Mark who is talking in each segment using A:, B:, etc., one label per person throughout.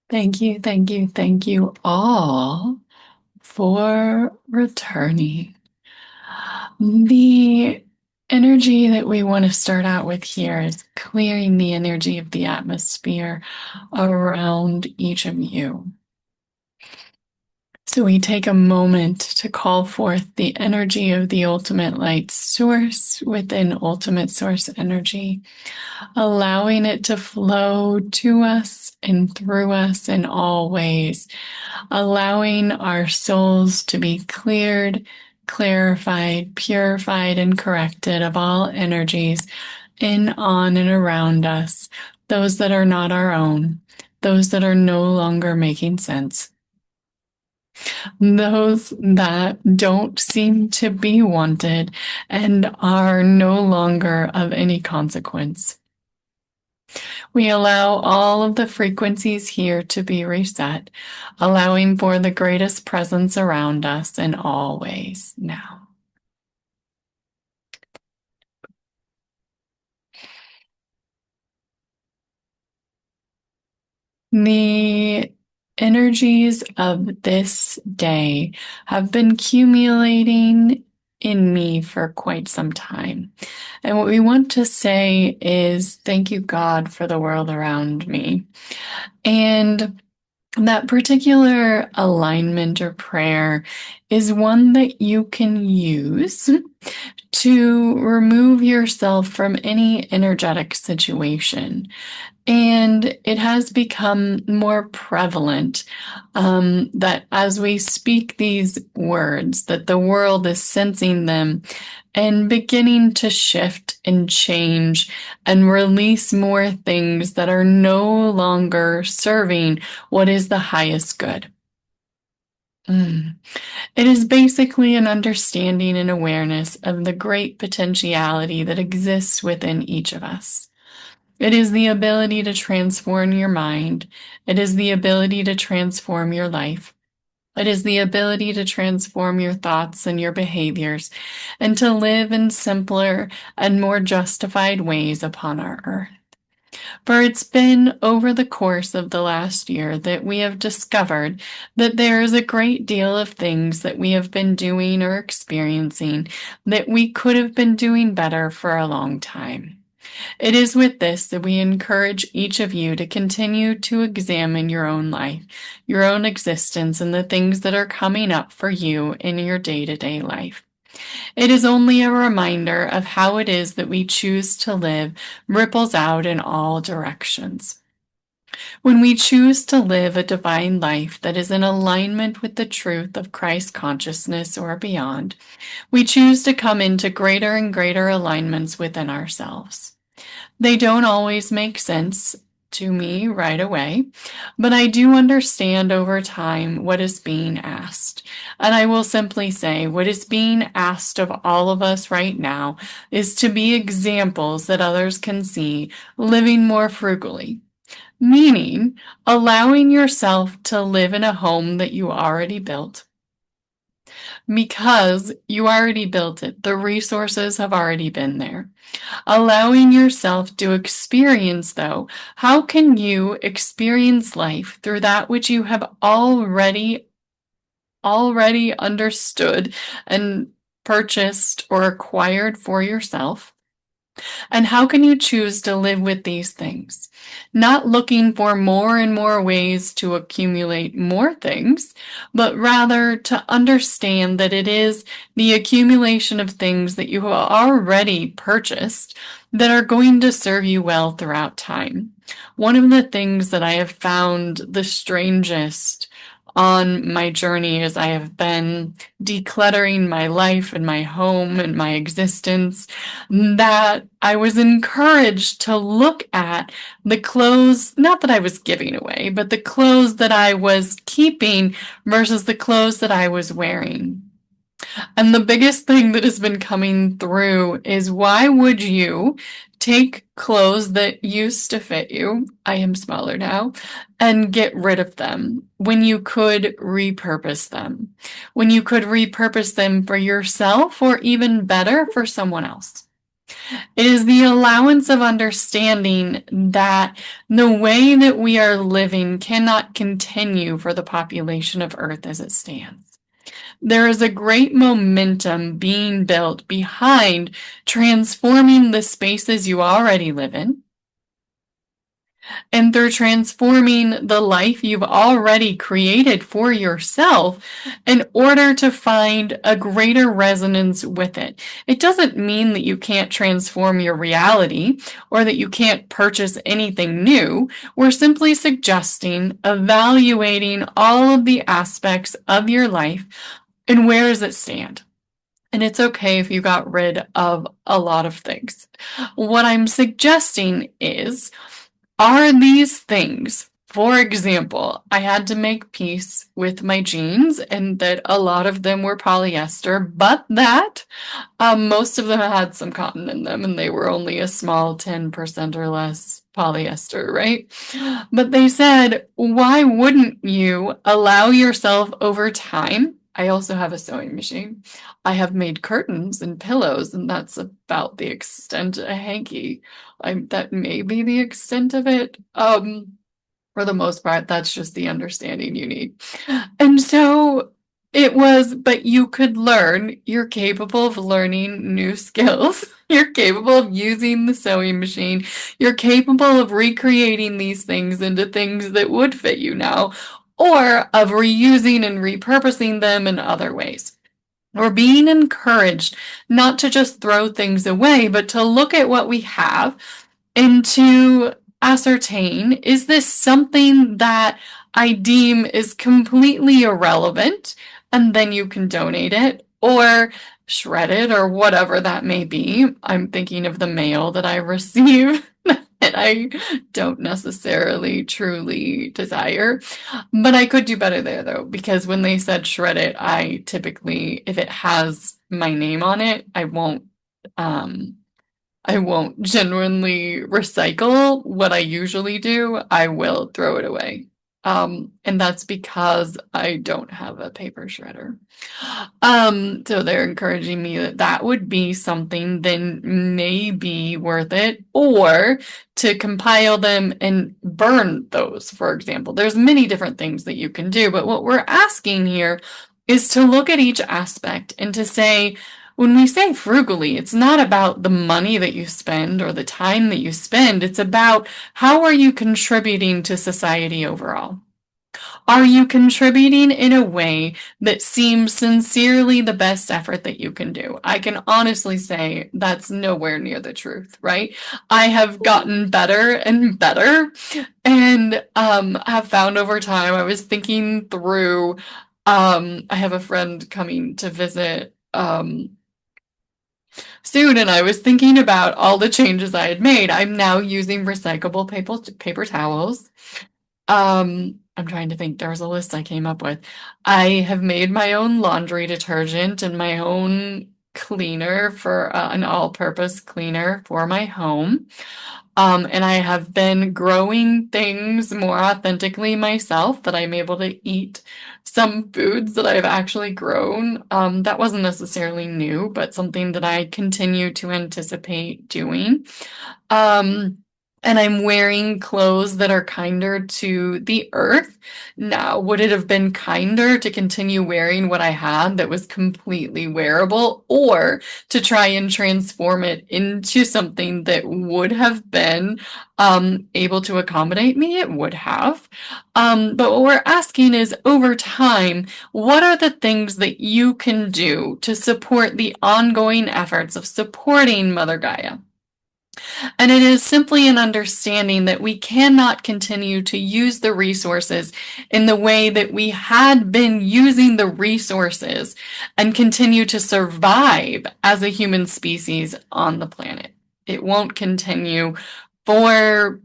A: Thank you all for returning. The energy that we want to start out with here is clearing the energy of the atmosphere around each of you. So we take a moment to call forth the energy of the ultimate light source within ultimate source energy, allowing it to flow to us and through us in all ways, allowing our souls to be cleared, clarified, purified, and corrected of all energies in, on, and around us, those that are not our own, those that are no longer making sense, those that don't seem to be wanted and are no longer of any consequence. We allow all of the frequencies here to be reset, allowing for the greatest presence around us in all ways now. The energies of this day have been accumulating in me for quite some time. And what we want to say is thank you, God, for the world around me. And that particular alignment or prayer is one that you can use to remove yourself from any energetic situation. And it has become more prevalent that as we speak these words, that the world is sensing them and beginning to shift and change and release more things that are no longer serving what is the highest good. It is basically an understanding and awareness of the great potentiality that exists within each of us. It is the ability to transform your mind. It is the ability to transform your life. It is the ability to transform your thoughts and your behaviors and to live in simpler and more justified ways upon our earth. For it's been over the course of the last year that we have discovered that there is a great deal of things that we have been doing or experiencing that we could have been doing better for a long time. It is with this that we encourage each of you to continue to examine your own life, your own existence, and the things that are coming up for you in your day-to-day life. It is only a reminder of how it is that we choose to live ripples out in all directions. When we choose to live a divine life that is in alignment with the truth of Christ consciousness or beyond, we choose to come into greater and greater alignments within ourselves. They don't always make sense to me right away, but I do understand over time what is being asked. And I will simply say what is being asked of all of us right now is to be examples that others can see living more frugally, meaning allowing yourself to live in a home that you already built. Because you already built it, the resources have already been there. Allowing yourself to experience, though, how can you experience life through that which you have already understood and purchased or acquired for yourself? And how can you choose to live with these things? Not looking for more and more ways to accumulate more things, but rather to understand that it is the accumulation of things that you have already purchased that are going to serve you well throughout time. One of the things that I have found the strangest on my journey as I have been decluttering my life and my home and my existence, that I was encouraged to look at the clothes, not that I was giving away, but the clothes that I was keeping versus the clothes that I was wearing. And the biggest thing that has been coming through is why would you take clothes that used to fit you, I am smaller now, and get rid of them when you could repurpose them, when you could repurpose them for yourself or even better for someone else? It is the allowance of understanding that the way that we are living cannot continue for the population of Earth as it stands. There is a great momentum being built behind transforming the spaces you already live in, and through transforming the life you've already created for yourself in order to find a greater resonance with it. It doesn't mean that you can't transform your reality or that you can't purchase anything new. We're simply suggesting evaluating all of the aspects of your life and where does it stand. And it's okay if you got rid of a lot of things. What I'm suggesting is, are these things, for example, I had to make peace with my jeans and that a lot of them were polyester, but that most of them had some cotton in them and they were only a small 10% or less polyester, right? But they said, why wouldn't you allow yourself over time? I also have a sewing machine. I have made curtains and pillows, and that's about the extent of a hanky. That may be the extent of it. For the most part, that's just the understanding you need. And so it was, but you could learn. You're capable of learning new skills. You're capable of using the sewing machine. You're capable of recreating these things into things that would fit you now, or of reusing and repurposing them in other ways. We're being encouraged not to just throw things away, but to look at what we have and to ascertain, is this something that I deem is completely irrelevant, and then you can donate it or shred it or whatever that may be. I'm thinking of the mail that I receive that I don't necessarily truly desire. But I could do better there though, because when they said shred it, I typically, if it has my name on it, um I won't genuinely recycle what I usually do. I will throw it away. And that's because I don't have a paper shredder. So they're encouraging me that that would be something then may be worth it, or to compile them and burn those, for example. There's many different things that you can do, but what we're asking here is to look at each aspect and to say, when we say frugally, it's not about the money that you spend or the time that you spend. It's about how are you contributing to society overall? Are you contributing in a way that seems sincerely the best effort that you can do? I can honestly say that's nowhere near the truth, right? I have gotten better and better and have found over time, I was thinking through, I have a friend coming to visit soon, and I was thinking about all the changes I had made. I'm now using recyclable paper towels. I'm trying to think. There was a list I came up with. I have made my own laundry detergent and my own cleaner for an all-purpose cleaner for my home. And I have been growing things more authentically myself, that I'm able to eat some foods that I've actually grown. That wasn't necessarily new, but something that I continue to anticipate doing. Um, and I'm wearing clothes that are kinder to the earth. Now, would it have been kinder to continue wearing what I had that was completely wearable, or to try and transform it into something that would have been able to accommodate me? It would have. But what we're asking is, over time, what are the things that you can do to support the ongoing efforts of supporting Mother Gaia? And it is simply an understanding that we cannot continue to use the resources in the way that we had been using the resources and continue to survive as a human species on the planet. It won't continue for,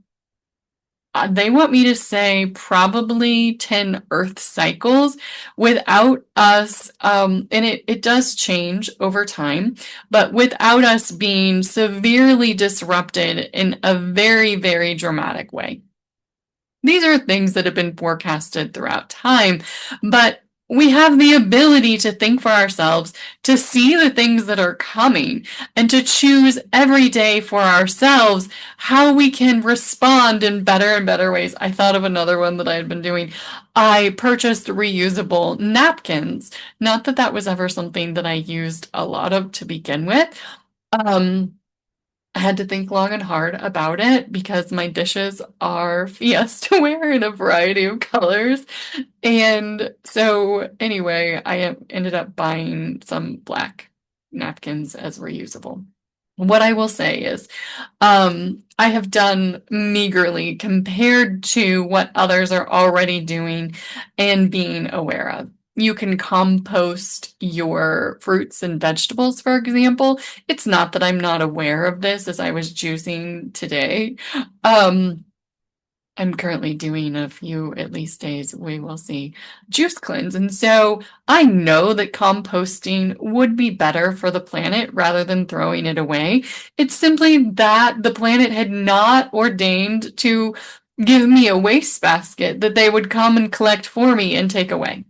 A: they want me to say, probably 10 Earth cycles without us, and it does change over time, but without us being severely disrupted in a very, very dramatic way. These are things that have been forecasted throughout time, but We have the ability to think for ourselves, to see the things that are coming, and to choose every day for ourselves how we can respond in better and better ways. I thought of another one that I had been doing. I purchased reusable napkins. Not that that was ever something that I used a lot of to begin with. Um, I had to think long and hard about it because my dishes are Fiesta ware in a variety of colors. And so, anyway, I ended up buying some black napkins as reusable. What I will say is, I have done meagerly compared to what others are already doing and being aware of. You can compost your fruits and vegetables, for example. It's not that I'm not aware of this as I was juicing today. Um, I'm currently doing a few, at least days, we will see, juice cleanse. And so I know that composting would be better for the planet rather than throwing it away. It's simply that the planet had not ordained to give me a wastebasket that they would come and collect for me and take away.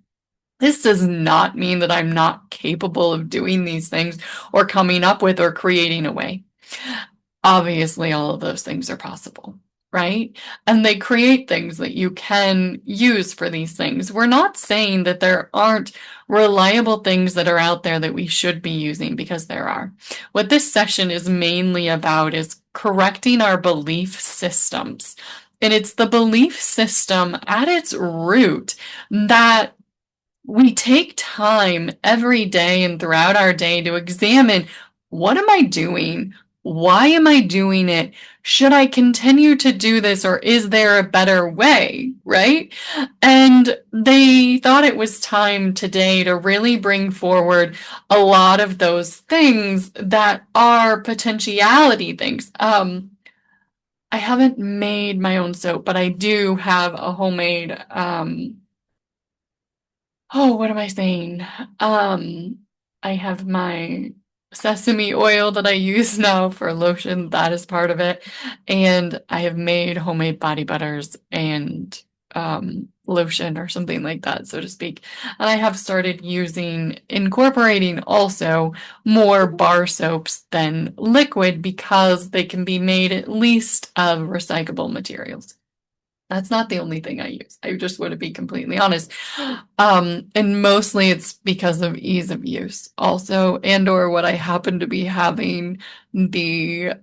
A: This does not mean that I'm not capable of doing these things or coming up with or creating a way. Obviously, all of those things are possible, right? And they create things that you can use for these things. We're not saying that there aren't reliable things that are out there that we should be using, because there are. What this session is mainly about is correcting our belief systems. And it's the belief system at its root that we take time every day and throughout our day to examine, what am I doing? Why am I doing it? Should I continue to do this, or is there a better way? Right? And they thought it was time today to really bring forward a lot of those things that are potentiality things. I haven't made my own soap, but I do have a homemade oh, what am I saying? Um, I have my sesame oil that I use now for lotion. That is part of it. And I have made homemade body butters and lotion or something like that, so to speak. And I have started incorporating also more bar soaps than liquid because they can be made at least of recyclable materials. That's not the only thing I use. I just want to be completely honest. And mostly it's because of ease of use also, and or what I happen to be having the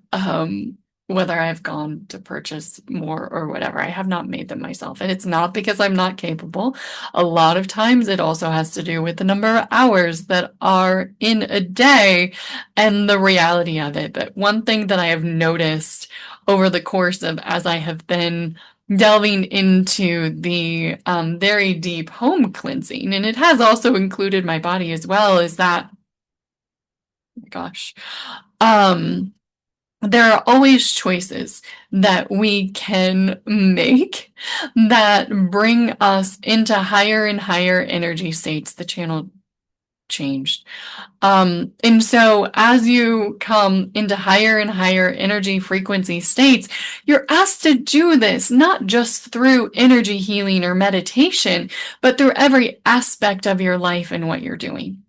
A: whether I've gone to purchase more or whatever. I have not made them myself. And it's not because I'm not capable. A lot of times it also has to do with the number of hours that are in a day and the reality of it. But one thing that I have noticed over the course of as I have been delving into the very deep home cleansing, and it has also included my body as well, is that, oh my gosh, um, there are always choices that we can make that bring us into higher and higher energy states. The channel changed. And so as you come into higher and higher energy frequency states, you're asked to do this not just through energy healing or meditation, but through every aspect of your life and what you're doing.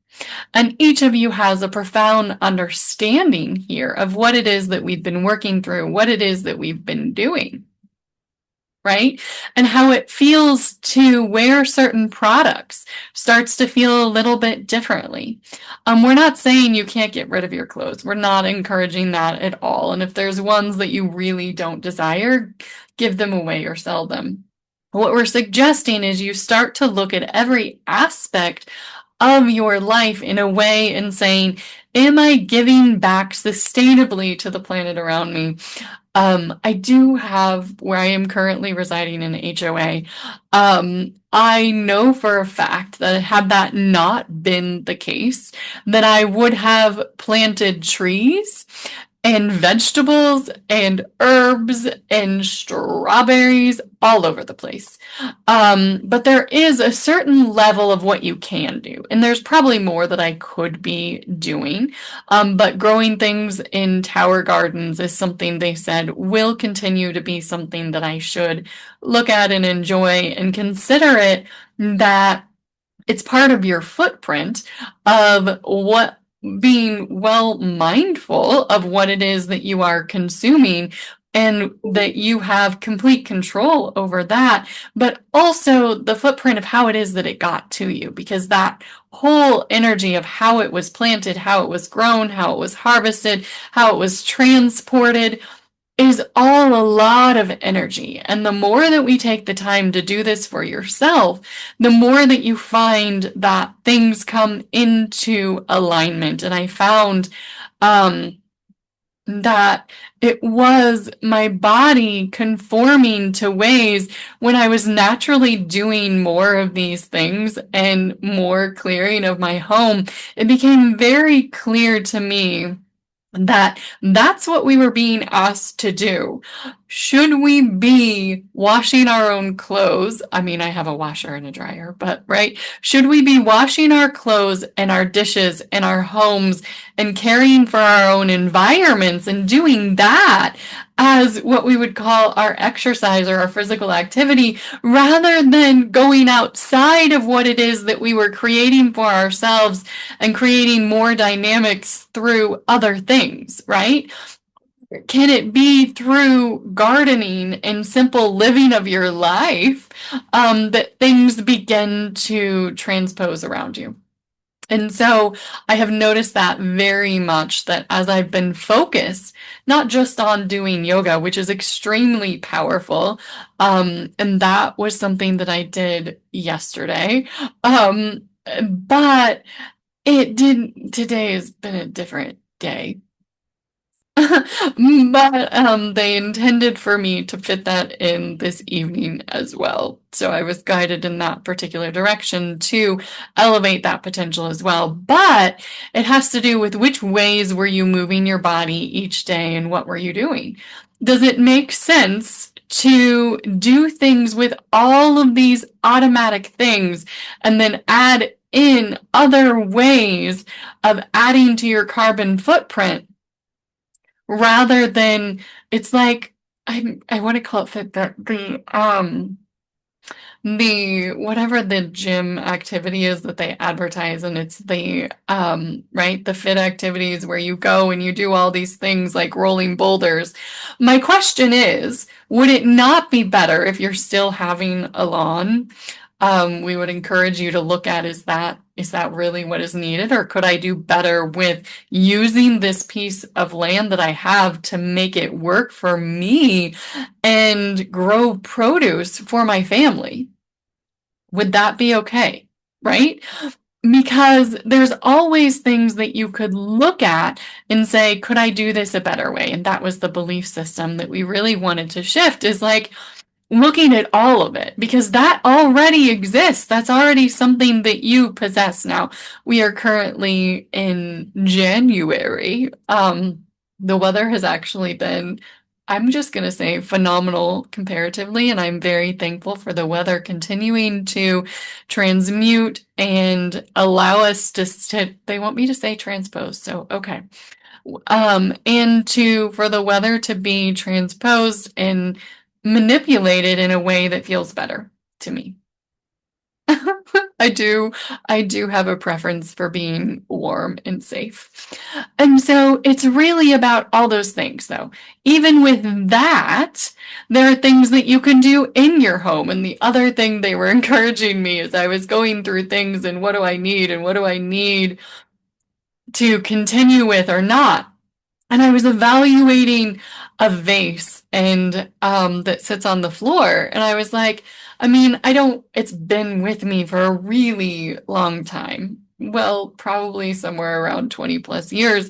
A: And each of you has a profound understanding here of what it is that we've been working through, what it is that we've been doing, right? And how it feels to wear certain products starts to feel a little bit differently. We're not saying you can't get rid of your clothes. We're not encouraging that at all. And if there's ones that you really don't desire, give them away or sell them. What we're suggesting is you start to look at every aspect of your life in a way and saying, am I giving back sustainably to the planet around me? I do have, where I am currently residing in HOA, I know for a fact that had that not been the case, that I would have planted trees and vegetables and herbs and strawberries all over the place. But there is a certain level of what you can do, and there's probably more that I could be doing. But growing things in tower gardens is something they said will continue to be something that I should look at and enjoy and consider it that It's part of your footprint of what being well mindful of what it is that you are consuming and that you have complete control over that, but also the footprint of how it is that it got to you, because that whole energy of how it was planted, how it was grown, how it was harvested, how it was transported is all a lot of energy. And the more that we take the time to do this for yourself, the more that you find that things come into alignment. And I found that it was my body conforming to ways when I was naturally doing more of these things and more clearing of my home. It became very clear to me that that's what we were being asked to do. Should we be washing our own clothes? I mean, I have a washer and a dryer, but right? Should we be washing our clothes and our dishes and our homes and caring for our own environments and doing that as what we would call our exercise or our physical activity, rather than going outside of what it is that we were creating for ourselves and creating more dynamics through other things, right? Can it be through gardening and simple living of your life that things begin to transpose around you? And so I have noticed that very much, that as I've been focused, not just on doing yoga, which is extremely powerful, and that was something that I did yesterday, but it didn't, today has been a different day. But they intended for me to fit that in this evening as well. So I was guided in that particular direction to elevate that potential as well. But it has to do with which ways were you moving your body each day and what were you doing? Does it make sense to do things with all of these automatic things and then add in other ways of adding to your carbon footprint, rather than, it's like, I want to call it fit, that the whatever the gym activity is that they advertise, and it's the right, the fit activities where you go and you do all these things like rolling boulders. My question is, would it not be better if you're still having a lawn? We would encourage you to look at, is that really what is needed, or could I do better with using this piece of land that I have to make it work for me and grow produce for my family? Would that be okay? Right? Because there's always things that you could look at and say, could I do this a better way? And that was the belief system that we really wanted to shift, is like, looking at all of it, because that already exists. That's already something that you possess. Now, we are currently in January. The weather has actually been, I'm just going to say, phenomenal comparatively, and I'm very thankful for the weather continuing to transmute and allow us to they want me to say transpose, so okay. And for the weather to be transposed and manipulated in a way that feels better to me. I do, I do have a preference for being warm and safe. And so it's really about all those things, though. Even with that, there are things that you can do in your home. And the other thing they were encouraging me as I was going through things and what do I need and what do I need to continue with or not. And I was evaluating a vase and that sits on the floor. And I was like, I mean, it's been with me for a really long time. Well, probably somewhere around 20 plus years.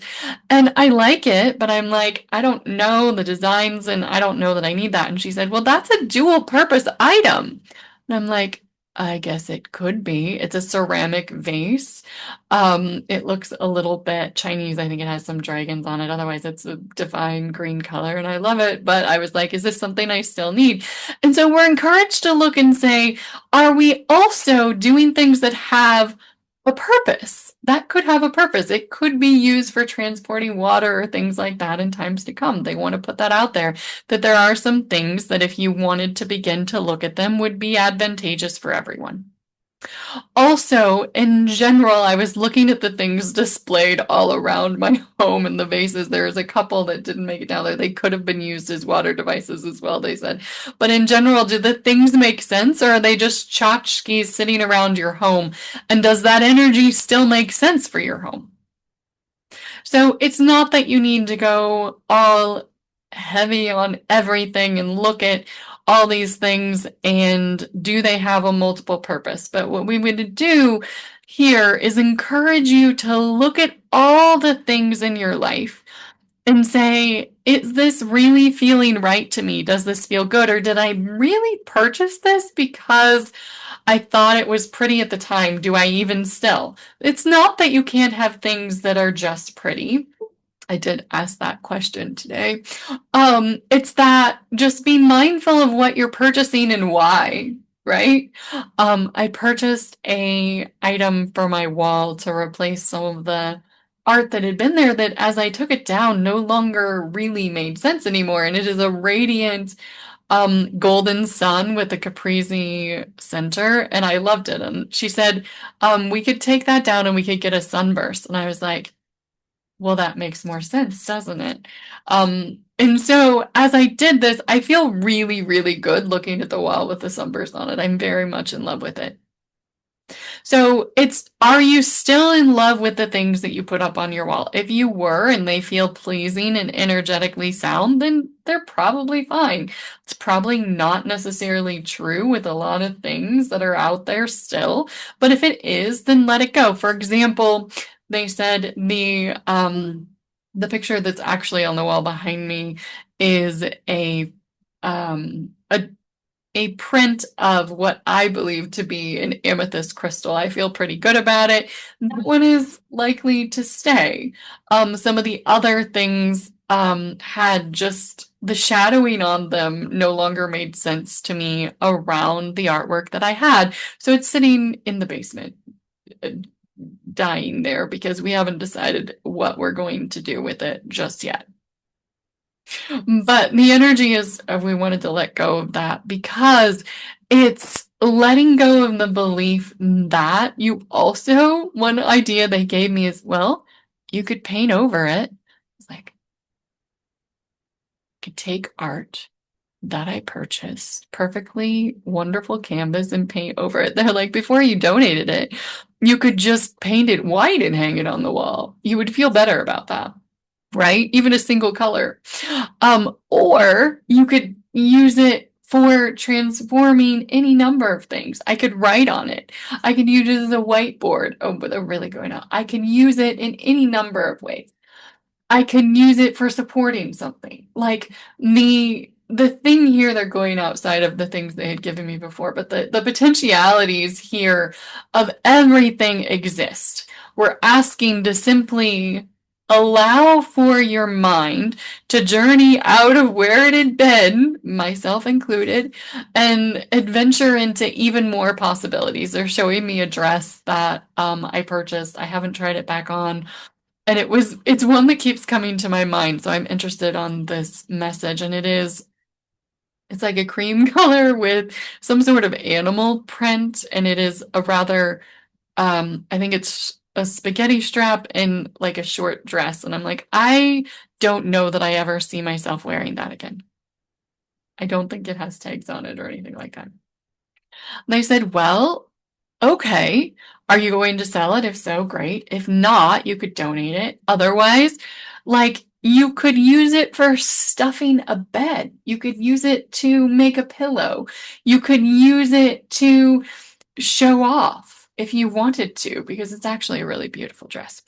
A: And I like it, but I'm like, I don't know the designs and I don't know that I need that. And she said, well, that's a dual purpose item. And I'm like, I guess it could be. It's a ceramic vase. It looks a little bit Chinese. I think it has some dragons on it. Otherwise, it's a divine green color and I love it. But I was like, is this something I still need? And so we're encouraged to look and say, are we also doing things that have a purpose? That could have a purpose. It could be used for transporting water or things like that in times to come. They want to put that out there, that there are some things that if you wanted to begin to look at them would be advantageous for everyone. Also, in general, I was looking at the things displayed all around my home and the vases. There was a couple that didn't make it down there. They could have been used as water devices as well, they said. But in general, do the things make sense or are they just tchotchkes sitting around your home? And does that energy still make sense for your home? So it's not that you need to go all heavy on everything and look at all these things and do they have a multiple purpose. But what we would do here is encourage you to look at all the things in your life and say, is this really feeling right to me? Does this feel good? Or did I really purchase this because I thought it was pretty at the time? Do I even still? It's not that you can't have things that are just pretty. I did ask that question today. It's that just be mindful of what you're purchasing and why, right? I purchased a item for my wall to replace some of the art that had been there that as I took it down no longer really made sense anymore. And it is a radiant golden sun with a caprese center, and I loved it. And she said, we could take that down and we could get a sunburst. And I was like, well, that makes more sense, doesn't it? And so as I did this, I feel really, really good looking at the wall with the sunburst on it. I'm very much in love with it. So it's, are you still in love with the things that you put up on your wall? If you were and they feel pleasing and energetically sound, then they're probably fine. It's probably not necessarily true with a lot of things that are out there still, but if it is, then let it go. For example, they said the picture that's actually on the wall behind me is a print of what I believe to be an amethyst crystal. I feel pretty good about it. That one is likely to stay. Some of the other things had just the shadowing on them no longer made sense to me around the artwork that I had. So it's sitting in the basement, uh, dying there because we haven't decided what we're going to do with it just yet. But the energy is, we wanted to let go of that because it's letting go of the belief that you also, one idea they gave me is, well, you could paint over it. It's like, I could take art that I purchased, perfectly wonderful canvas, and paint over it. They're like, before you donated it, you could just paint it white and hang it on the wall. You would feel better about that, right? Even a single color. Or you could use it for transforming any number of things. I could write on it. I could use it as a whiteboard. Oh, but they're really going out. I can use it in any number of ways. I can use it for supporting something. Like the thing here, they're going outside of the things they had given me before, but the potentialities here of everything exist. We're asking to simply allow for your mind to journey out of where it had been, myself included, and adventure into even more possibilities. They're showing me a dress that I purchased. I haven't tried it back on. And it's one that keeps coming to my mind, so I'm interested on this message. And it's like a cream color with some sort of animal print, and it is a rather, I think it's a spaghetti strap and like a short dress. And I'm like, I don't know that I ever see myself wearing that again. I don't think it has tags on it or anything like that. They said, well, okay, are you going to sell it? If so, great. If not, you could donate it. Otherwise, like you could use it for stuffing a bed. You could use it to make a pillow. You could use it to show off if you wanted to, because it's actually a really beautiful dress.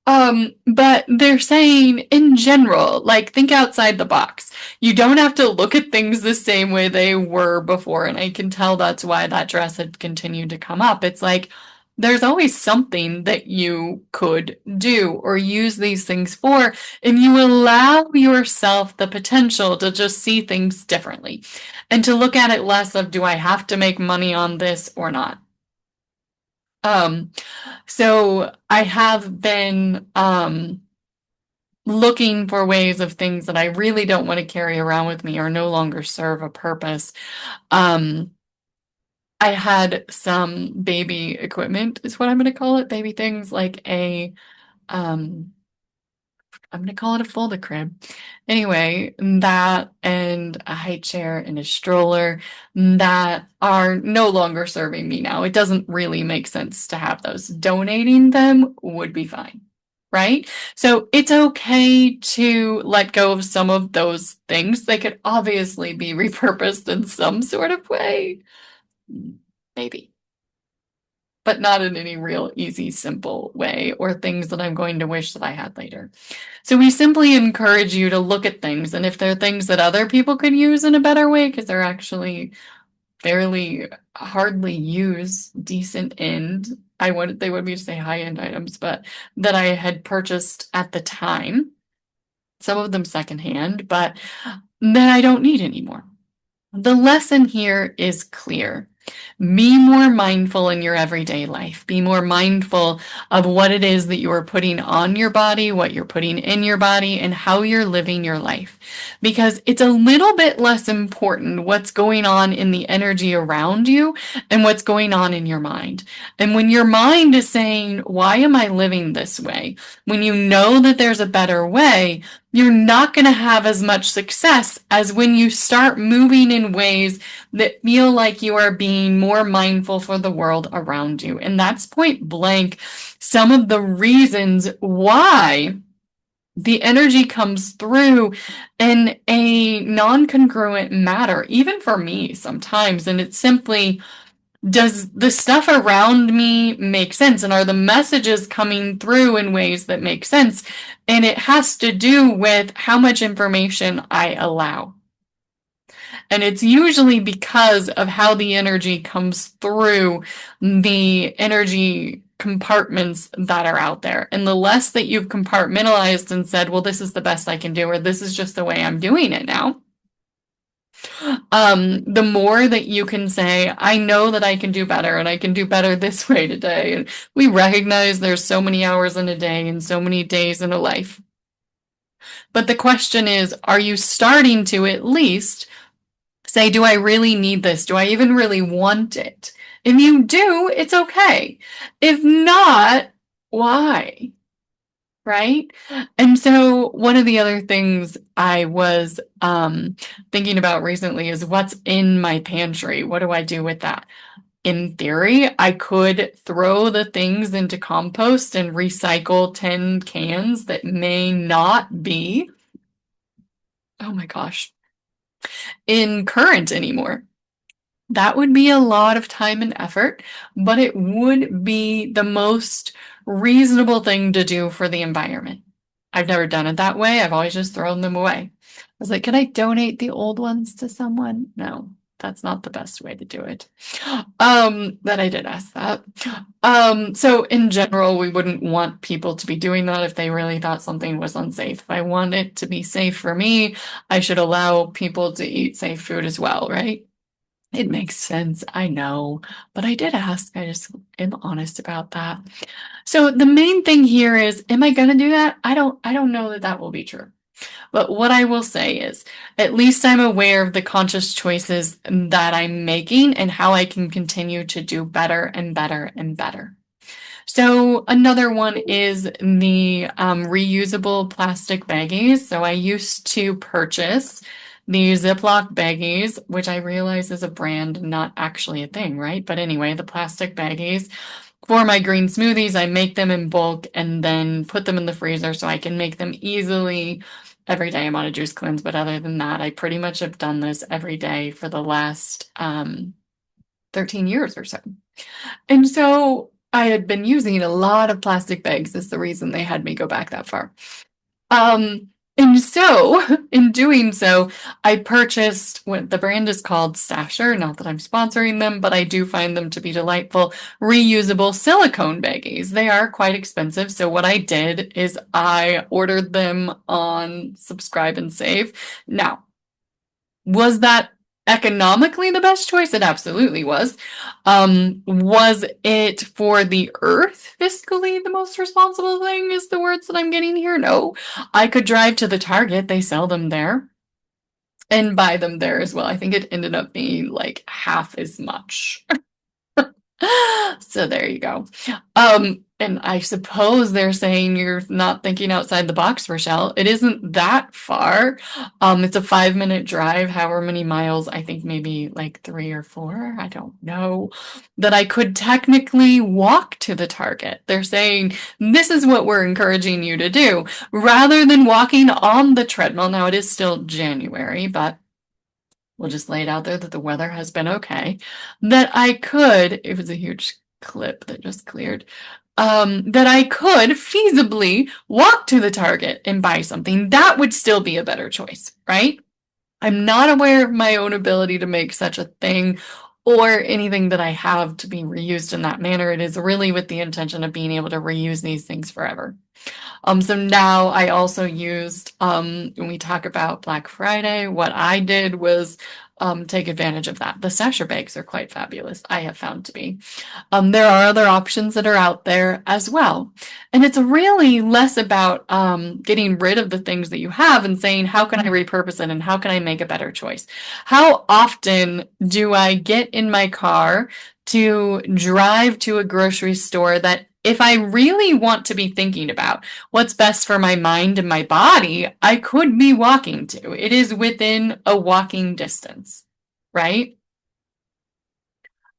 A: But they're saying in general, like think outside the box. You don't have to look at things the same way they were before. And I can tell that's why that dress had continued to come up. It's like there's always something that you could do or use these things for, and you allow yourself the potential to just see things differently and to look at it less of, do I have to make money on this or not? Um, so I have been looking for ways of things that I really don't want to carry around with me or no longer serve a purpose. Um, I had some baby equipment, is what I'm going to call it, baby things like um, I'm going to call it a fold a crib. Anyway, that and a high chair and a stroller that are no longer serving me now. It doesn't really make sense to have those. Donating them would be fine, right? So it's okay to let go of some of those things. They could obviously be repurposed in some sort of way. Maybe, but not in any real easy, simple way, or things that I'm going to wish that I had later. So we simply encourage you to look at things, and if there are things that other people could use in a better way, because they're actually fairly hardly used, decent end, they would be to say high-end items, but that I had purchased at the time, some of them secondhand, but that I don't need anymore. The lesson here is clear. Be more mindful in your everyday life. Be more mindful of what it is that you are putting on your body, what you're putting in your body, and how you're living your life. Because it's a little bit less important what's going on in the energy around you and what's going on in your mind. And when your mind is saying, why am I living this way? When you know that there's a better way, you're not going to have as much success as when you start moving in ways that feel like you are being more mindful for the world around you. And that's point blank some of the reasons why the energy comes through in a non-congruent manner, even for me sometimes. And it's simply, does the stuff around me make sense? And are the messages coming through in ways that make sense? And it has to do with how much information I allow. And it's usually because of how the energy comes through the energy compartments that are out there. And the less that you've compartmentalized and said, well, this is the best I can do, or this is just the way I'm doing it now, the more that you can say, I know that I can do better and I can do better this way today. And we recognize there's so many hours in a day and so many days in a life. But the question is, are you starting to at least say, do I really need this? Do I even really want it? If you do, it's okay. If not, why? Right? And so one of the other things I was thinking about recently is what's in my pantry? What do I do with that? In theory, I could throw the things into compost and recycle 10 cans that may not be, oh my gosh, in current anymore. That would be a lot of time and effort, but it would be the most reasonable thing to do for the environment. I've never done it that way. I've always just thrown them away. I was like, can I donate the old ones to someone? No, that's not the best way to do it. But I did ask that. So in general, we wouldn't want people to be doing that if they really thought something was unsafe. If I want it to be safe for me, I should allow people to eat safe food as well, right? It makes sense, I know, but I did ask. I just am honest about that. So the main thing here is, am I going to do that? I don't know that that will be true. But what I will say is, at least I'm aware of the conscious choices that I'm making and how I can continue to do better and better and better. So another one is the reusable plastic baggies. So I used to purchase the Ziploc baggies, which I realize is a brand, not actually a thing, right? But anyway, the plastic baggies. For my green smoothies, I make them in bulk and then put them in the freezer so I can make them easily every day. I'm on a juice cleanse, but other than that, I pretty much have done this every day for the last 13 years or so. And so I had been using a lot of plastic bags is the reason they had me go back that far. And so in doing so, I purchased what the brand is called Stasher, not that I'm sponsoring them, but I do find them to be delightful, reusable silicone baggies. They are quite expensive. So what I did is I ordered them on Subscribe and Save. Now, was that economically the best choice? It absolutely was. Was it for the earth fiscally the most responsible thing is the words that I'm getting here? No. I could drive to the Target, they sell them there, and buy them there as well. I think it ended up being like half as much. So there you go. And I suppose they're saying you're not thinking outside the box, Rochelle. It isn't that far. It's a 5-minute drive, however many miles, I think maybe like 3 or 4, I don't know, that I could technically walk to the Target. They're saying this is what we're encouraging you to do rather than walking on the treadmill. Now it is still January, but we'll just lay it out there that the weather has been okay, that I could, it was a huge clip that just cleared, that I could feasibly walk to the Target and buy something. That would still be a better choice, right? I'm not aware of my own ability to make such a thing or anything that I have to be reused in that manner. It is really with the intention of being able to reuse these things forever. So now I also used, when we talk about Black Friday, what I did was take advantage of that. The stasher bags are quite fabulous, I have found to be. There are other options that are out there as well. And it's really less about getting rid of the things that you have and saying, how can I repurpose it and how can I make a better choice? How often do I get in my car to drive to a grocery store that if I really want to be thinking about what's best for my mind and my body, I could be walking to? It is within a walking distance, right?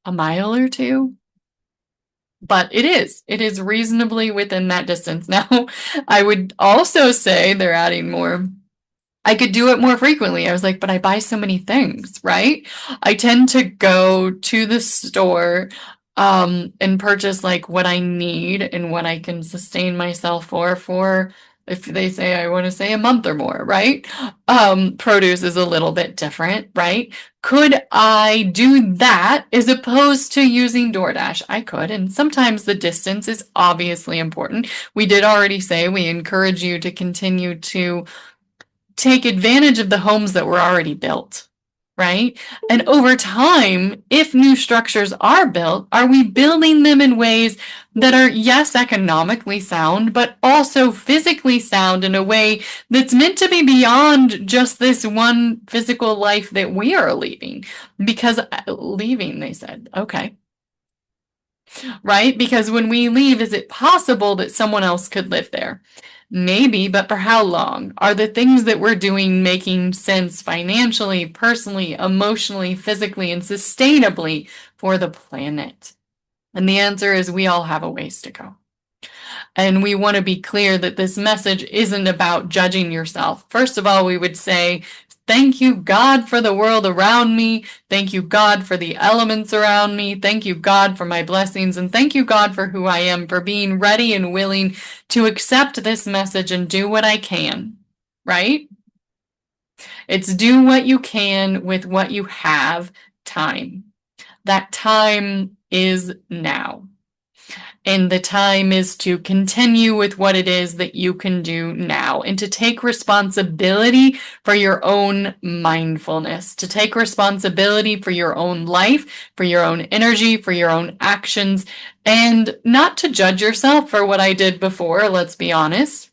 A: A mile or two? But it is reasonably within that distance. Now, I would also say they're adding more. I could do it more frequently. I was like, but I buy so many things, right? I tend to go to the store and purchase like what I need and what I can sustain myself for if they say I want to say a month or more, right? Produce is a little bit different, right? Could I do that as opposed to using DoorDash? I could, and sometimes the distance is obviously important. We did already say we encourage you to continue to take advantage of the homes that were already built, right? And over time, if new structures are built, are we building them in ways that are, yes, economically sound, but also physically sound in a way that's meant to be beyond just this one physical life that we are leaving? Because leaving, they said, okay. Right? Because when we leave, is it possible that someone else could live there? Maybe, but for how long? Are the things that we're doing making sense financially, personally, emotionally, physically, and sustainably for the planet? And the answer is we all have a ways to go. And we want to be clear that this message isn't about judging yourself. First of all, we would say, thank you, God, for the world around me. Thank you, God, for the elements around me. Thank you, God, for my blessings. And thank you, God, for who I am, for being ready and willing to accept this message and do what I can, right? It's do what you can with what you have time. That time is now. And the time is to continue with what it is that you can do now and to take responsibility for your own mindfulness, to take responsibility for your own life, for your own energy, for your own actions, and not to judge yourself for what I did before, let's be honest,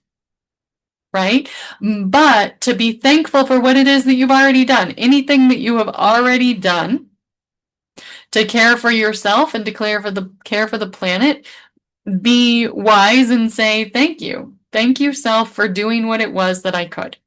A: right? But to be thankful for what it is that you've already done. Anything that you have already done to care for yourself and to care for the planet, be wise and say thank you. Thank you, self, for doing what it was that I could,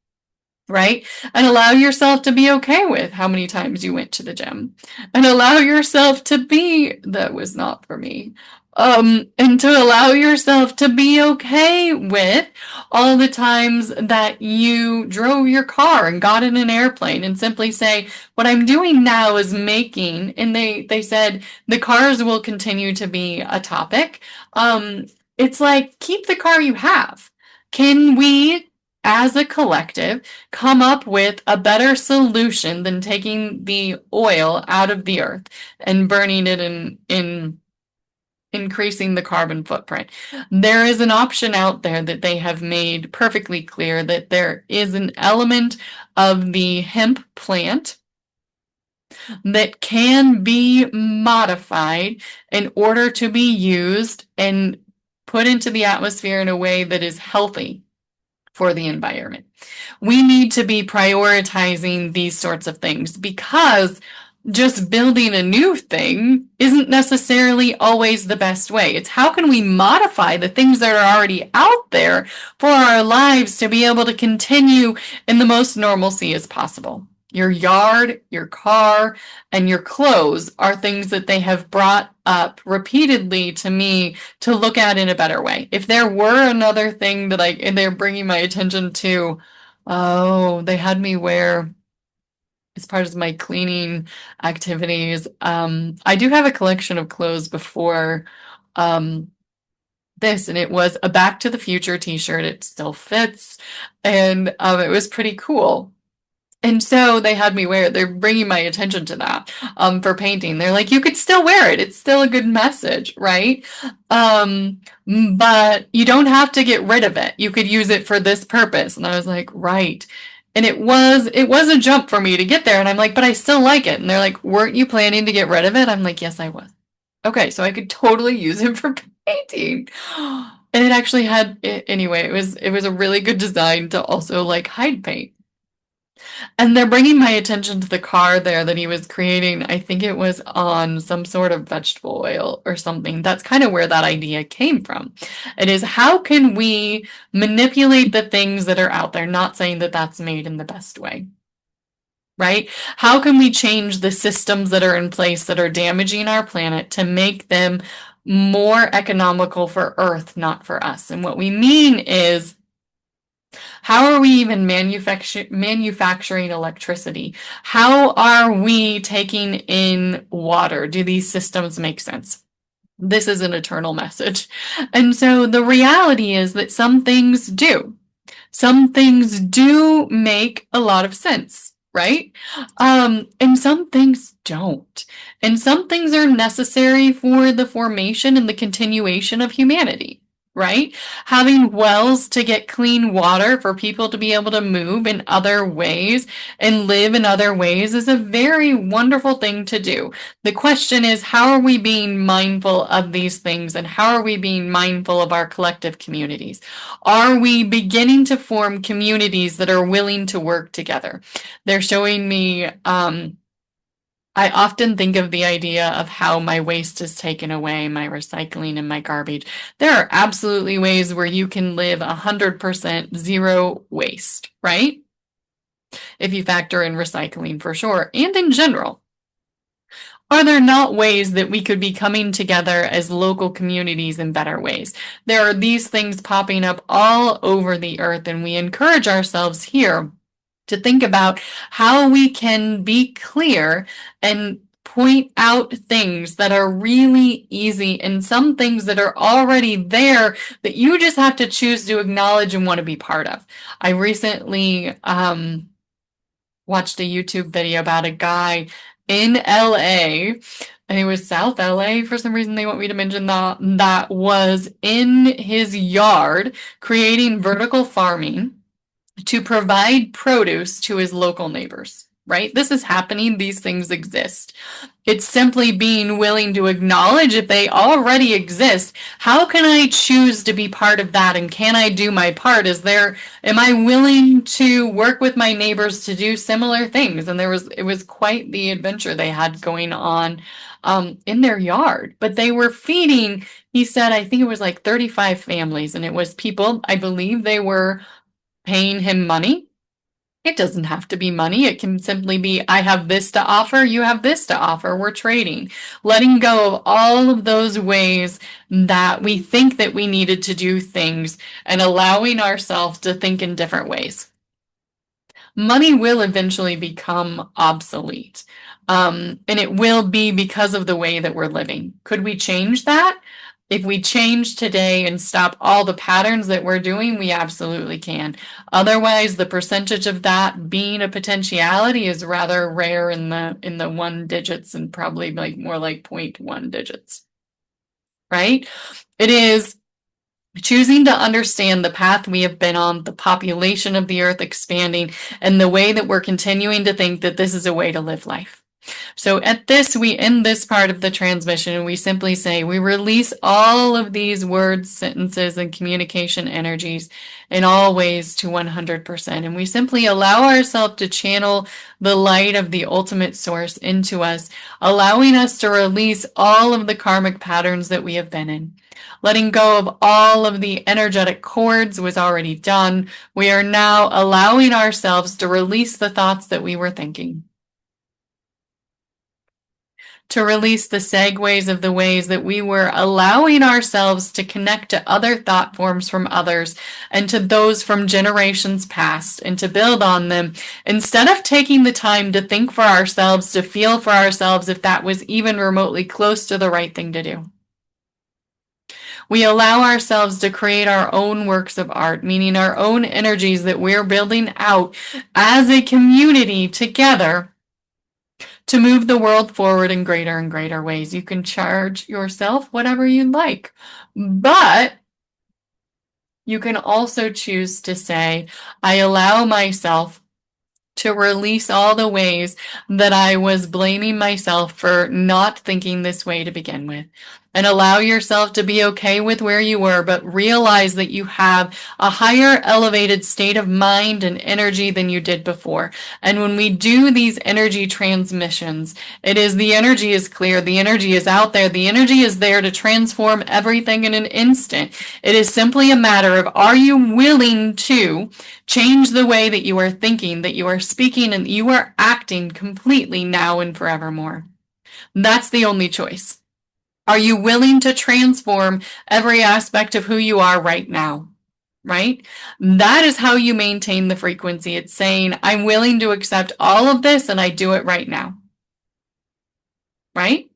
A: right? And allow yourself to be okay with how many times you went to the gym. And allow yourself to be, that was not for me. And to allow yourself to be okay with all the times that you drove your car and got in an airplane and simply say, what I'm doing now is making, and they said the cars will continue to be a topic. It's like, keep the car you have. Can we, as a collective, come up with a better solution than taking the oil out of the earth and burning it in increasing the carbon footprint? There is an option out there that they have made perfectly clear that there is an element of the hemp plant that can be modified in order to be used and put into the atmosphere in a way that is healthy for the environment. We need to be prioritizing these sorts of things because just building a new thing isn't necessarily always the best way. It's how can we modify the things that are already out there for our lives to be able to continue in the most normalcy as possible. Your yard, your car, and your clothes are things that they have brought up repeatedly to me to look at in a better way. If there were another thing that they're bringing my attention to, oh, they had me wear as part of my cleaning activities. I do have a collection of clothes before um, this, and it was a Back to the Future t-shirt. It still fits, and it was pretty cool. And so they had me wear it. They're bringing my attention to that for painting. They're like, you could still wear it. It's still a good message, right? But you don't have to get rid of it. You could use it for this purpose. And I was like, right. And it was a jump for me to get there. And I'm like, but I still like it. And they're like, weren't you planning to get rid of it? I'm like, yes, I was. Okay, so I could totally use it for painting. And it actually had, anyway, it was a really good design to also like hide paint. And they're bringing my attention to the car there that he was creating. I think it was on some sort of vegetable oil or something. That's kind of where that idea came from. It is how can we manipulate the things that are out there, not saying that that's made in the best way, right? How can we change the systems that are in place that are damaging our planet to make them more economical for Earth, not for us? And what we mean is, how are we even manufacturing electricity? How are we taking in water? Do these systems make sense? This is an eternal message. And so the reality is that some things do. Some things do make a lot of sense, right? And some things don't. And some things are necessary for the formation and the continuation of humanity, right? Having wells to get clean water for people to be able to move in other ways and live in other ways is a very wonderful thing to do. The question is, how are we being mindful of these things, and how are we being mindful of our collective communities? Are we beginning to form communities that are willing to work together? They're showing me, I often think of the idea of how my waste is taken away, my recycling and my garbage. There are absolutely ways where you can live 100% zero waste, right? If you factor in recycling for sure, and in general. Are there not ways that we could be coming together as local communities in better ways? There are these things popping up all over the earth, and we encourage ourselves here to think about how we can be clear and point out things that are really easy and some things that are already there that you just have to choose to acknowledge and want to be part of. I recently watched a YouTube video about a guy in LA, and it was South LA for some reason. They want me to mention that was in his yard creating vertical farming to provide produce to his local neighbors, right? This is happening. These things exist. It's simply being willing to acknowledge if they already exist. How can I choose to be part of that? And can I do my part? Am I willing to work with my neighbors to do similar things? And it was quite the adventure they had going on in their yard. But they were feeding, he said, I think it was like 35 families, and it was people, I believe they were paying him money. It doesn't have to be money. It can simply be, I have this to offer, you have this to offer, we're trading. Letting go of all of those ways that we think that we needed to do things and allowing ourselves to think in different ways. Money will eventually become obsolete. And it will be because of the way that we're living. Could we change that? If we change today and stop all the patterns that we're doing, we absolutely can. Otherwise, the percentage of that being a potentiality is rather rare in the one digits, and probably like more like 0.1 digits, right? It is choosing to understand the path we have been on, the population of the earth expanding, and the way that we're continuing to think that this is a way to live life. So at this, we end this part of the transmission and we simply say, we release all of these words, sentences, and communication energies in all ways to 100%. And we simply allow ourselves to channel the light of the ultimate source into us, allowing us to release all of the karmic patterns that we have been in. Letting go of all of the energetic cords was already done. We are now allowing ourselves to release the thoughts that we were thinking, to release the segues of the ways that we were allowing ourselves to connect to other thought forms from others and to those from generations past, and to build on them instead of taking the time to think for ourselves, to feel for ourselves if that was even remotely close to the right thing to do. We allow ourselves to create our own works of art, meaning our own energies that we're building out as a community together to move the world forward in greater and greater ways. You can charge yourself whatever you'd like, but you can also choose to say, I allow myself to release all the ways that I was blaming myself for not thinking this way to begin with. And allow yourself to be okay with where you were, but realize that you have a higher elevated state of mind and energy than you did before. And when we do these energy transmissions, the energy is clear, the energy is out there, the energy is there to transform everything in an instant. It is simply a matter of, are you willing to change the way that you are thinking, that you are speaking, and you are acting completely now and forevermore? That's the only choice. Are you willing to transform every aspect of who you are right now? Right? That is how you maintain the frequency. It's saying, I'm willing to accept all of this and I do it right now. Right?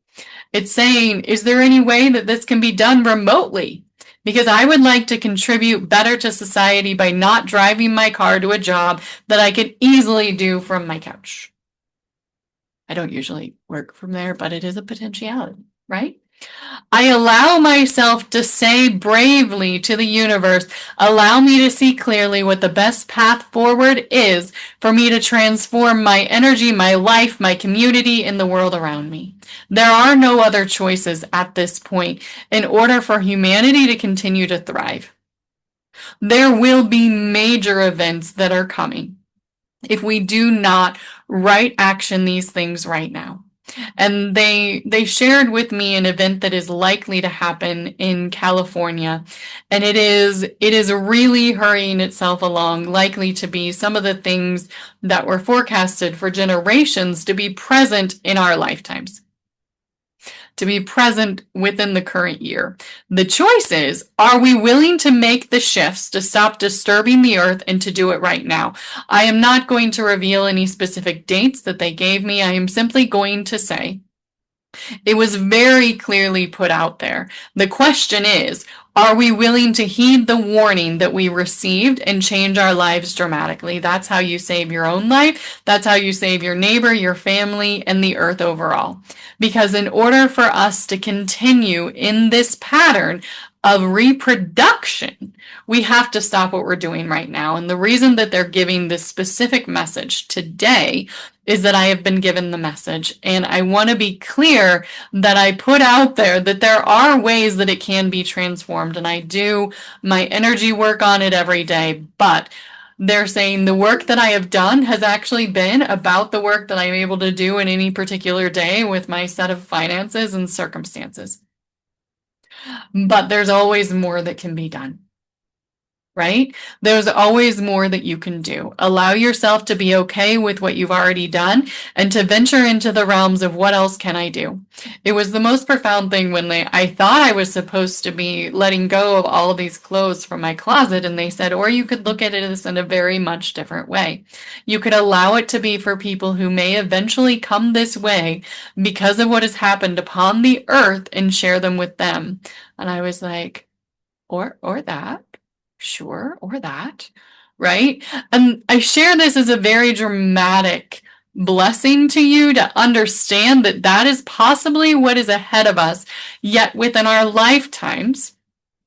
A: It's saying, is there any way that this can be done remotely? Because I would like to contribute better to society by not driving my car to a job that I could easily do from my couch. I don't usually work from there, but it is a potentiality, right? I allow myself to say bravely to the universe, allow me to see clearly what the best path forward is for me to transform my energy, my life, my community, and the world around me. There are no other choices at this point in order for humanity to continue to thrive. There will be major events that are coming if we do not right action these things right now. And they shared with me an event that is likely to happen in California, and it is really hurrying itself along, likely to be some of the things that were forecasted for generations to be present in our lifetimes, to be present within the current year. The choice is, are we willing to make the shifts to stop disturbing the earth and to do it right now? I am not going to reveal any specific dates that they gave me. I am simply going to say, it was very clearly put out there. The question is, are we willing to heed the warning that we received and change our lives dramatically? That's how you save your own life. That's how you save your neighbor, your family, and the earth overall. Because in order for us to continue in this pattern of reproduction, we have to stop what we're doing right now. And the reason that they're giving this specific message today is that I have been given the message. And I want to be clear that I put out there that there are ways that it can be transformed. And I do my energy work on it every day. But they're saying the work that I have done has actually been about the work that I'm able to do in any particular day with my set of finances and circumstances. But there's always more that can be done, right? There's always more that you can do. Allow yourself to be okay with what you've already done and to venture into the realms of what else can I do? It was the most profound thing when I thought I was supposed to be letting go of all of these clothes from my closet, and they said, or you could look at it as in a very much different way. You could allow it to be for people who may eventually come this way because of what has happened upon the earth and share them with them. And I was like, or that. Sure, or that, right? And I share this as a very dramatic blessing to you to understand that that is possibly what is ahead of us, yet within our lifetimes,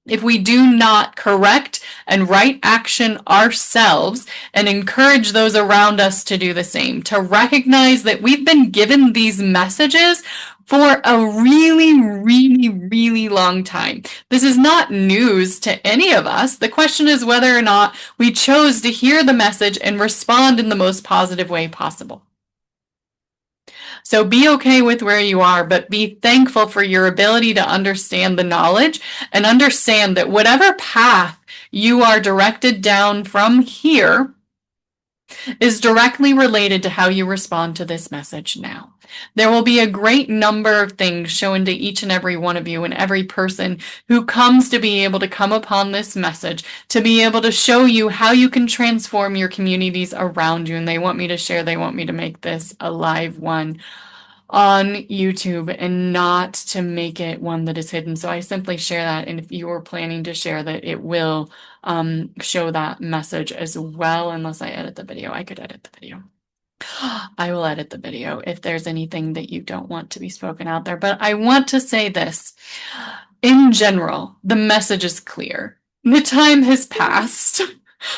A: if we do not correct and right action ourselves and encourage those around us to do the same, to recognize that we've been given these messages for a really, really, really long time. This is not news to any of us. The question is whether or not we chose to hear the message and respond in the most positive way possible. So be okay with where you are, but be thankful for your ability to understand the knowledge and understand that whatever path you are directed down from here is directly related to how you respond to this message now. There will be a great number of things shown to each and every one of you and every person who comes to be able to come upon this message, to be able to show you how you can transform your communities around you. And they want me to make this a live one on YouTube and not to make it one that is hidden. So I simply share that. And if you are planning to share that, it will show that message as well. Unless I edit the video, I could edit the video. I will edit the video if there's anything that you don't want to be spoken out there. But I want to say this. In general, the message is clear. The time has passed.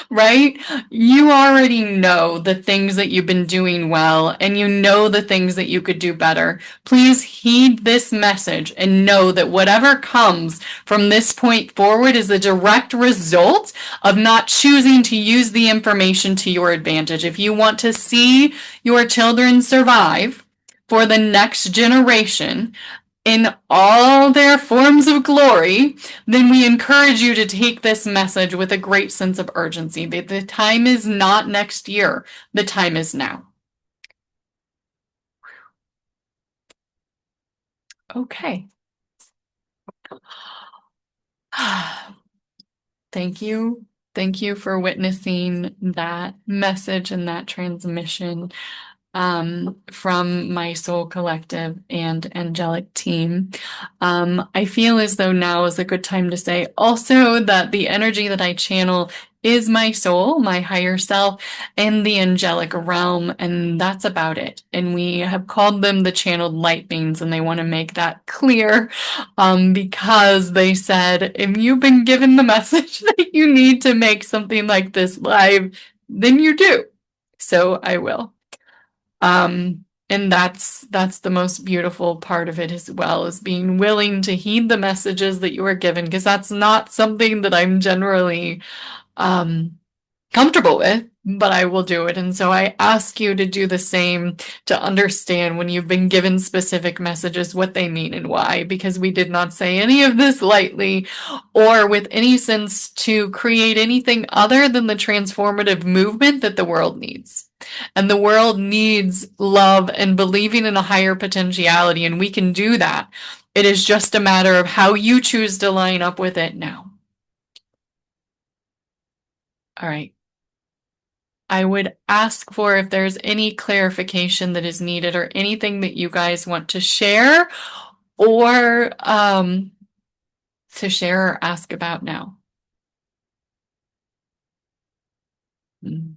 A: Right? You already know the things that you've been doing well, and you know the things that you could do better. Please heed this message and know that whatever comes from this point forward is a direct result of not choosing to use the information to your advantage. If you want to see your children survive for the next generation, in all their forms of glory, then we encourage you to take this message with a great sense of urgency. The time is not next year. The time is now. Okay. Thank you. Thank you for witnessing that message and that transmission from my Soul Collective and Angelic team. I feel as though now is a good time to say also that the energy that I channel is my soul, my higher self, and the angelic realm, and that's about it. And we have called them the channeled light beings, and they want to make that clear because they said, if you've been given the message that you need to make something like this live, then you do. So I will. And that's the most beautiful part of it as well, is being willing to heed the messages that you are given, because that's not something that I'm generally comfortable with, but I will do it. And so I ask you to do the same, to understand when you've been given specific messages, what they mean and why, because we did not say any of this lightly or with any sense to create anything other than the transformative movement that the world needs. And the world needs love and believing in a higher potentiality, and we can do that. It is just a matter of how you choose to line up with it now. All right. I would ask for if there's any clarification that is needed or anything that you guys want to share or ask about now. The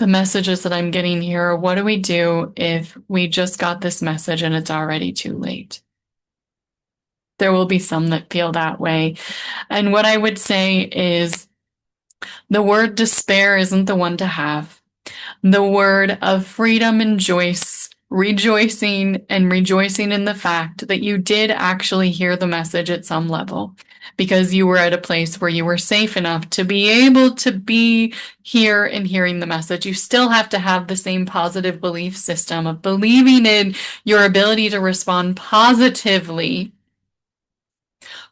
A: messages that I'm getting here are, what do we do if we just got this message and it's already too late? There will be some that feel that way. And what I would say is the word despair isn't the one to have. The word of freedom and rejoicing in the fact that you did actually hear the message at some level, because you were at a place where you were safe enough to be able to be here and hearing the message. You still have to have the same positive belief system of believing in your ability to respond positively,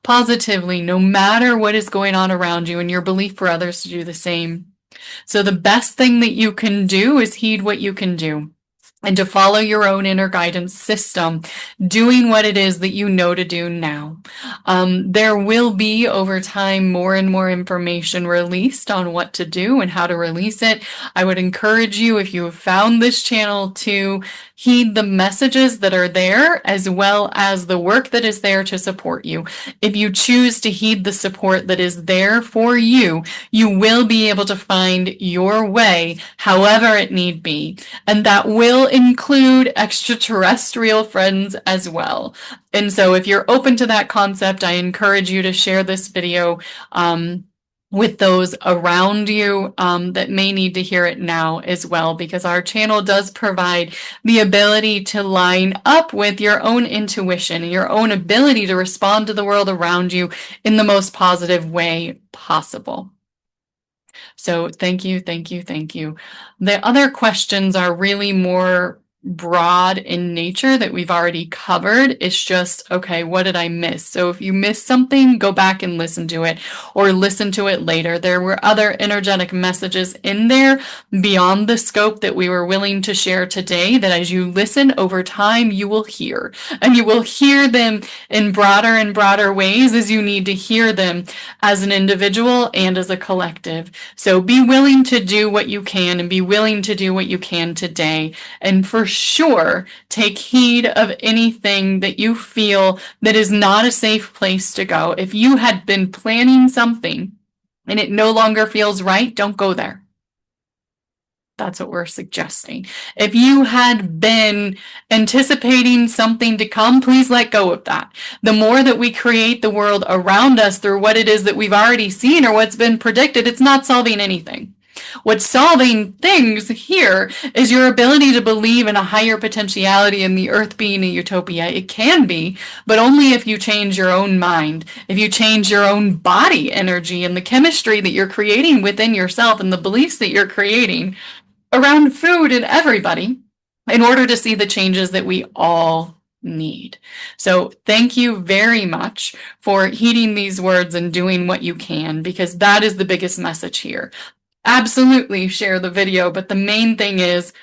A: no matter what is going on around you, and your belief for others to do the same. So the best thing that you can do is heed what you can do, and to follow your own inner guidance system, doing what it is that you know to do now. There will be, over time, more and more information released on what to do and how to release it. I would encourage you, if you have found this channel, to Heed the messages that are there as well as the work that is there to support you. If you choose to heed the support that is there for you, you will be able to find your way however it need be. And that will include extraterrestrial friends as well. And so if you're open to that concept, I encourage you to share this video with those around you that may need to hear it now as well, because our channel does provide the ability to line up with your own intuition and your own ability to respond to the world around you in the most positive way possible. So thank you, thank you, thank you. The other questions are really more broad in nature that we've already covered. It's just, okay, what did I miss? So if you missed something, go back and listen to it or listen to it later. There were other energetic messages in there beyond the scope that we were willing to share today that as you listen over time, you will hear. And you will hear them in broader and broader ways as you need to hear them as an individual and as a collective. So be willing to do what you can and be willing to do what you can today. And for sure, take heed of anything that you feel that is not a safe place to go. If you had been planning something and it no longer feels right, don't go there. That's what we're suggesting. If you had been anticipating something to come, please let go of that. The more that we create the world around us through what it is that we've already seen or what's been predicted, it's not solving anything. What's solving things here is your ability to believe in a higher potentiality in the earth being a utopia. It can be, but only if you change your own mind, if you change your own body energy and the chemistry that you're creating within yourself and the beliefs that you're creating around food and everybody in order to see the changes that we all need. So thank you very much for heeding these words and doing what you can, because that is the biggest message here. Absolutely share the video, but the main thing is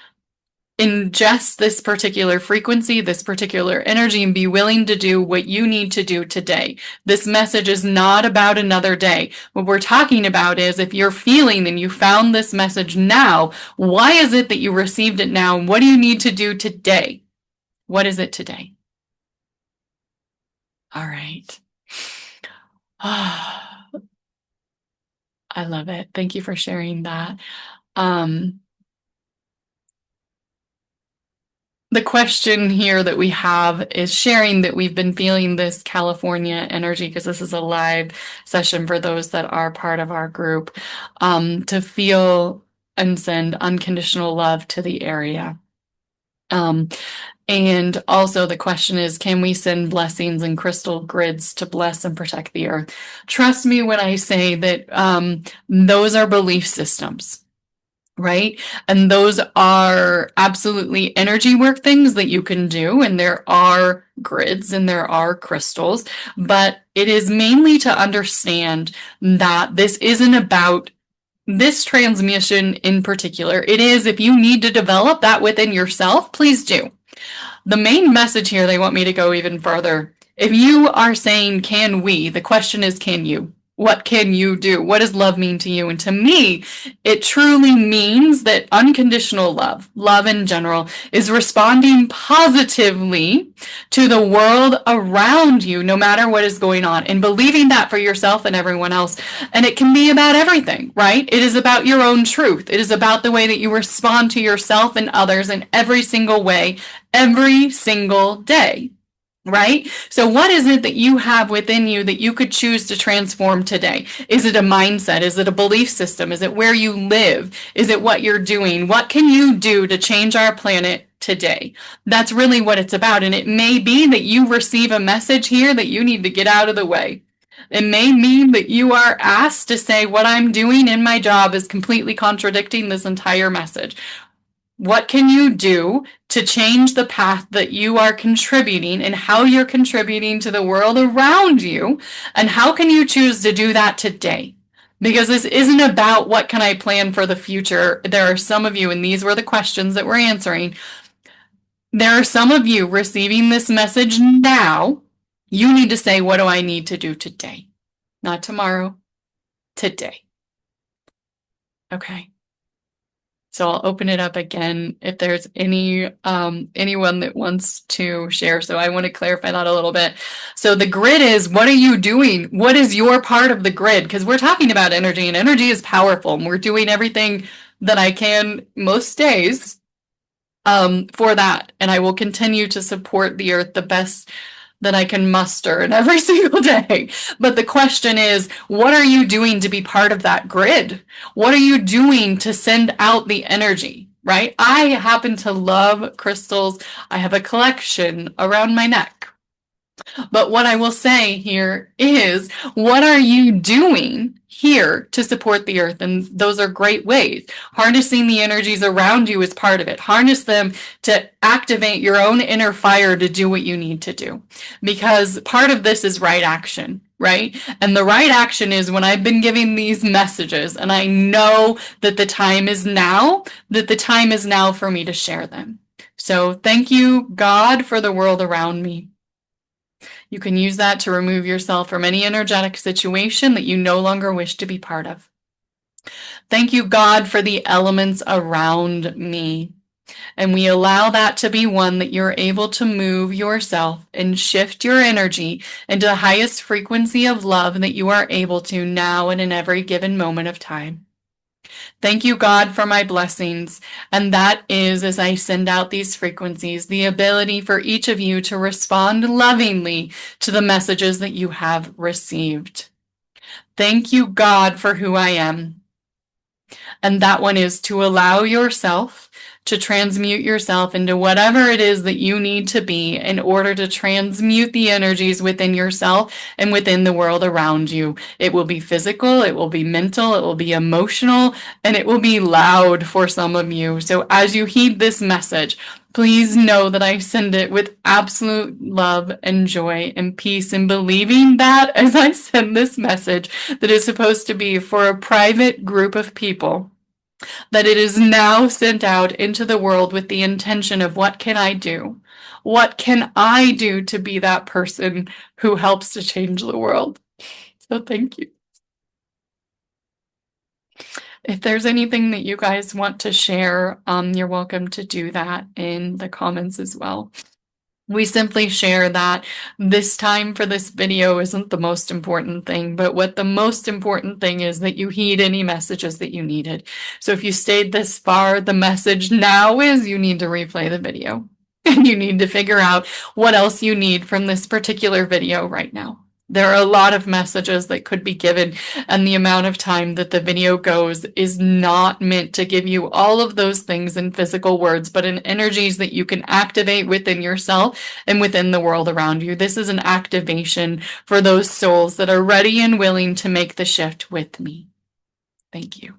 A: ingest this particular frequency, this particular energy, and be willing to do what you need to do today. This message is not about another day. What we're talking about is if you're feeling and you found this message now, why is it that you received it now? What do you need to do today? What is it today? All right. I love it. Thank you for sharing that. The question here that we have is sharing that we've been feeling this California energy, because this is a live session for those that are part of our group, to feel and send unconditional love to the area. And also the question is, can we send blessings and crystal grids to bless and protect the earth? Trust me when I say that those are belief systems. Right? And those are absolutely energy work things that you can do. And there are grids and there are crystals, but it is mainly to understand that this isn't about this transmission in particular. It is, if you need to develop that within yourself, please do. The main message here, they want me to go even further. If you are saying, can we? The question is, can you? What can you do? What does love mean to you? And to me, it truly means that unconditional love, love in general, is responding positively to the world around you, no matter what is going on, and believing that for yourself and everyone else. And it can be about everything, right? It is about your own truth. It is about the way that you respond to yourself and others in every single way, every single day. Right? So what is it that you have within you that you could choose to transform today? Is it a mindset? Is it a belief system? Is it where you live? Is it what you're doing? What can you do to change our planet today? That's really what it's about. And it may be that you receive a message here that you need to get out of the way. It may mean that you are asked to say, what I'm doing in my job is completely contradicting this entire message. What can you do to change the path that you are contributing and how you're contributing to the world around you? And how can you choose to do that today? Because this isn't about what can I plan for the future. There are some of you, and these were the questions that we're answering. There are some of you receiving this message now. You need to say, what do I need to do today? Not tomorrow, today. Okay. So I'll open it up again if there's anyone that wants to share. So I want to clarify that a little bit. So the grid is, what are you doing? What is your part of the grid? Because we're talking about energy, and energy is powerful, and we're doing everything that I can most days for that. And I will continue to support the earth the best that I can muster in every single day. But the question is, what are you doing to be part of that grid? What are you doing to send out the energy, right? I happen to love crystals. I have a collection around my neck. But what I will say here is, what are you doing here to support the earth? And those are great ways. Harnessing the energies around you is part of it. Harness them to activate your own inner fire to do what you need to do. Because part of this is right action, right? And the right action is when I've been giving these messages and I know that the time is now, for me to share them. So thank you, God, for the world around me. You can use that to remove yourself from any energetic situation that you no longer wish to be part of. Thank you, God, for the elements around me. And we allow that to be one that you're able to move yourself and shift your energy into the highest frequency of love that you are able to now and in every given moment of time. Thank you, God, for my blessings. And that is, as I send out these frequencies, the ability for each of you to respond lovingly to the messages that you have received. Thank you, God, for who I am. And that one is to allow yourself to transmute yourself into whatever it is that you need to be in order to transmute the energies within yourself and within the world around you. It will be physical, it will be mental, it will be emotional, and it will be loud for some of you. So as you heed this message, please know that I send it with absolute love and joy and peace, and believing that as I send this message that is supposed to be for a private group of people, that it is now sent out into the world with the intention of, what can I do? What can I do to be that person who helps to change the world? So thank you. If there's anything that you guys want to share, you're welcome to do that in the comments as well. We simply share that this time for this video isn't the most important thing, but what the most important thing is that you heed any messages that you needed. So if you stayed this far, the message now is you need to replay the video and you need to figure out what else you need from this particular video right now. There are a lot of messages that could be given, and the amount of time that the video goes is not meant to give you all of those things in physical words, but in energies that you can activate within yourself and within the world around you. This is an activation for those souls that are ready and willing to make the shift with me. Thank you.